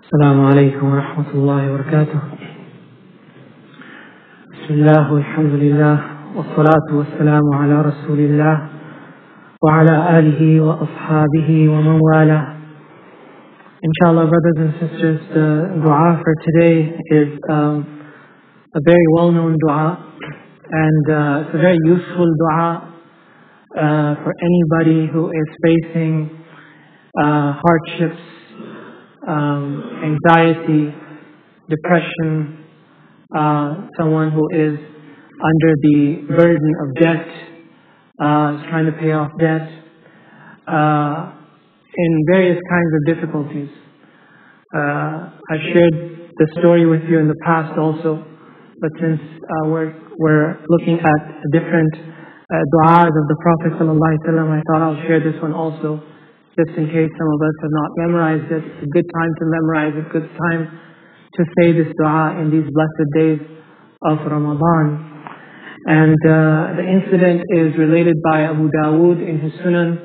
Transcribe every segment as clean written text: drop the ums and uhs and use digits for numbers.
السلام عليكم ورحمة الله وبركاته. بسم الله والحمد لله والصلاة والسلام على رسول الله وعلى آله وأصحابه ومن والاه. Inshallah, brothers and sisters, the dua for today is a very well-known dua, and it's a very useful dua for anybody who is facing hardships, anxiety, depression, someone who is under the burden of debt, is trying to pay off debt, in various kinds of difficulties. I've shared the story with you in the past also, but since we're looking at different du'as of the Prophet ﷺ, I thought I'll share this one also, just in case some of us have not memorized it. It's a good time to memorize it, good time to say this dua in these blessed days of Ramadan. And the incident is related by Abu Dawood in his Sunan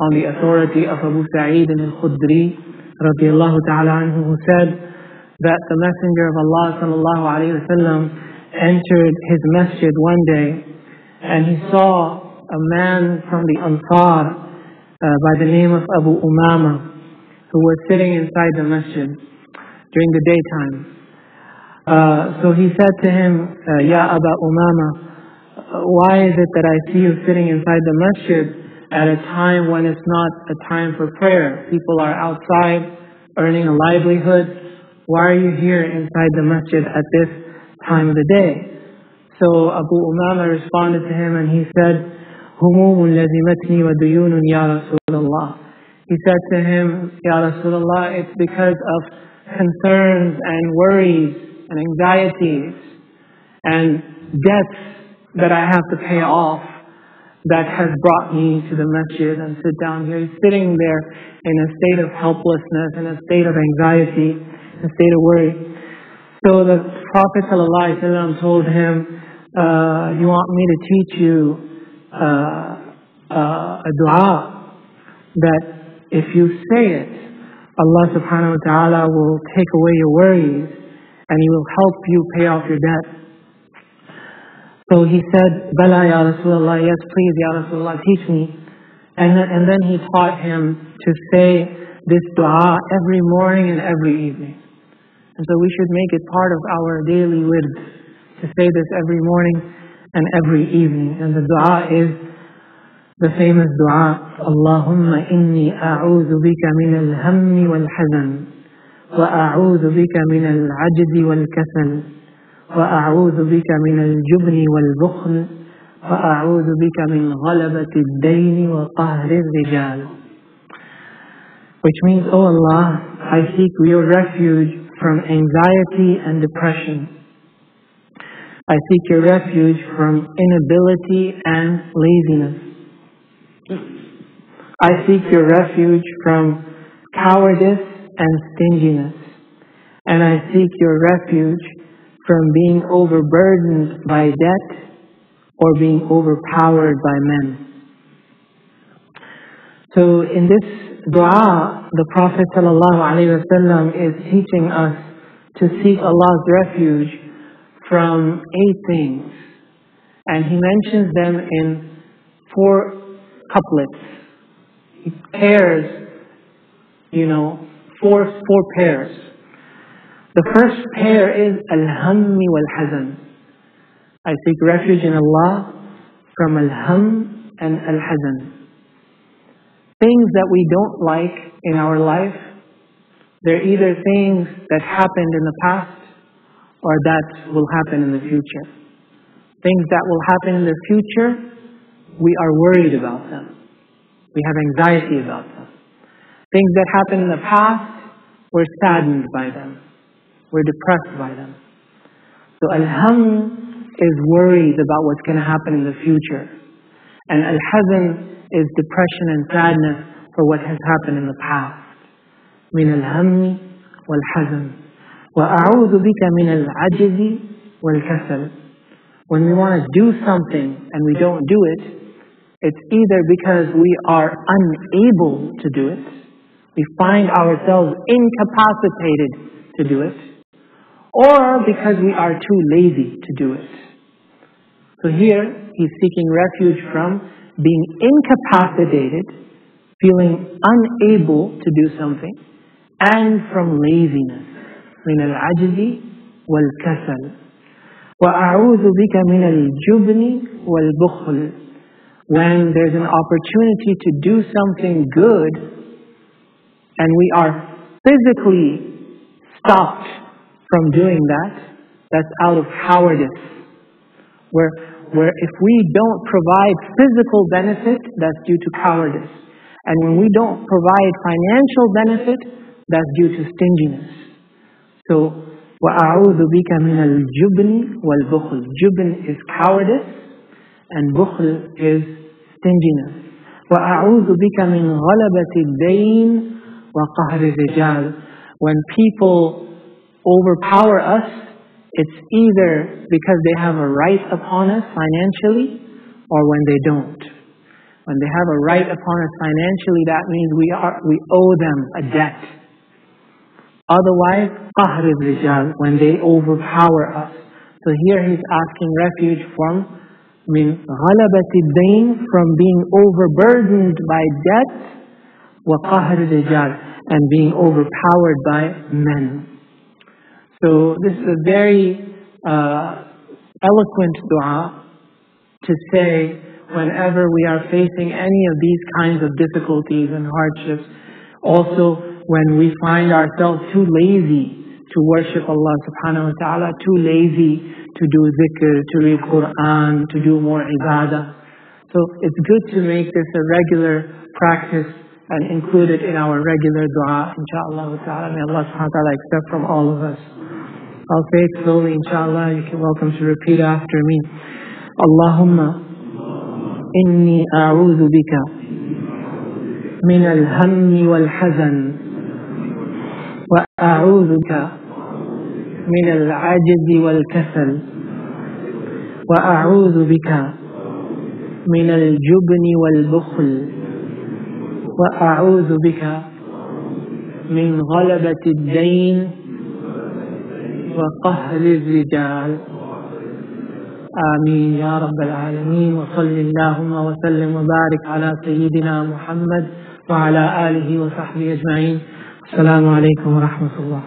on the authority of Abu Sa'id al-Khudri radiyallahu ta'ala anhu, who said that the Messenger of Allah sallallahu alayhi wa sallam entered his masjid one day, and he saw a man from the Ansar by the name of Abu Umama, who was sitting inside the masjid during the daytime. So he said to him, Ya Abu Umama, why is it that I see you sitting inside the masjid at a time when it's not a time for prayer? People are outside earning a livelihood. Why are you here inside the masjid at this time of the day? So Abu Umama responded to him and he said, Humum lazimatni wa duyunun ya Rasulullah. He said to him, Ya Rasulullah, it's because of concerns and worries and anxieties and debts that I have to pay off that has brought me to the masjid and sit down here. He's sitting there in a state of helplessness, in a state of anxiety, in a state of worry. So the Prophet ﷺ told him, you want me to teach you a dua that if you say it, Allah subhanahu wa ta'ala will take away your worries and He will help you pay off your debt. So he said, Bala ya Rasulullah, yes please ya Rasulullah, teach me. And then he taught him to say this dua every morning and every evening. And so we should make it part of our daily wird, to say this every morning and every evening. And the dua is the famous dua, Allahumma inni a'udhu bika min al-hammi wal-hazan, wa a'udhu bika min al-ajzi wal-kasal, wa a'udhu bika min al-jubni wal-bukhl, wa a'udhu bika min ghalabati al-dayni wa qahri al-rijal. Which means, oh Allah, I seek your refuge from anxiety and depression. I seek your refuge from inability and laziness. I seek your refuge from cowardice and stinginess. And I seek your refuge from being overburdened by debt or being overpowered by men. So in this dua, the Prophet ﷺ is teaching us to seek Allah's refuge from 8 things. And he mentions them in 4 couplets. He pairs, four pairs. The first pair is al-hammi wal-hazan. I seek refuge in Allah from al-ham and al-hazan. Things that we don't like in our life, they're either things that happened in the past or that will happen in the future. Things that will happen in the future, we are worried about them. We have anxiety about them. Things that happened in the past, we're saddened by them. We're depressed by them. So al-ham is worried about what's going to happen in the future. And al-hazan is depression and sadness for what has happened in the past. Min al-hammi wal-hazan. وَأَعُوذُ بِكَ مِنَ الْعَجْزِ وَالْكَسَلِ. When we want to do something and we don't do it, it's either because we are unable to do it we find ourselves incapacitated to do it, or because we are too lazy to do it. So here, he's seeking refuge from being incapacitated, feeling unable to do something, and from laziness. من العجز والكسل. وأعوذ بك من الجبن والبخل. When there's an opportunity to do something good, and we are physically stopped from doing that, that's out of cowardice. Where if we don't provide physical benefit, that's due to cowardice. And when we don't provide financial benefit, that's due to stinginess. So, وَأَعُوذُ بِكَ مِنَ الْجُبْنِ وَالْبُخْلِ. Jubn is cowardice, and bukhl is stinginess. وَأَعُوذُ بِكَ مِنْ غَلَبَةِ الدَّيْنِ وَقَهْرِ الرِّجَالِ. When people overpower us, it's either because they have a right upon us financially, or when they don't. When they have a right upon us financially, that means we owe them a debt. Otherwise, qahr al-rijal, when they overpower us. So here he's asking refuge from min ghalabati ad-dayn, from being overburdened by debt, wa qahr al-rijal, and being overpowered by men. So this is a very eloquent dua to say whenever we are facing any of these kinds of difficulties and hardships. Also, when we find ourselves too lazy to worship Allah subhanahu wa ta'ala, too lazy to do dhikr, to read Quran, to do more ibadah. So it's good to make this a regular practice and include it in our regular dua, inshaAllah ta'ala. May Allah subhanahu wa ta'ala accept from all of us. I'll say it slowly, inshallah. You're welcome to repeat after me. Allahumma inni a'udhu bika min al-hammi wal-hazan wa a'udhu bika min al-ajzi wal-kasal wa a'udhu bika min al-jubni wal-bukhl wa a'udhu bika min ghalabati ad-dayn وقهر الرجال. آمين يا رب العالمين. وصل اللهم وسلم وبارك على سيدنا محمد وعلى آله وصحبه أجمعين. السلام عليكم ورحمة الله.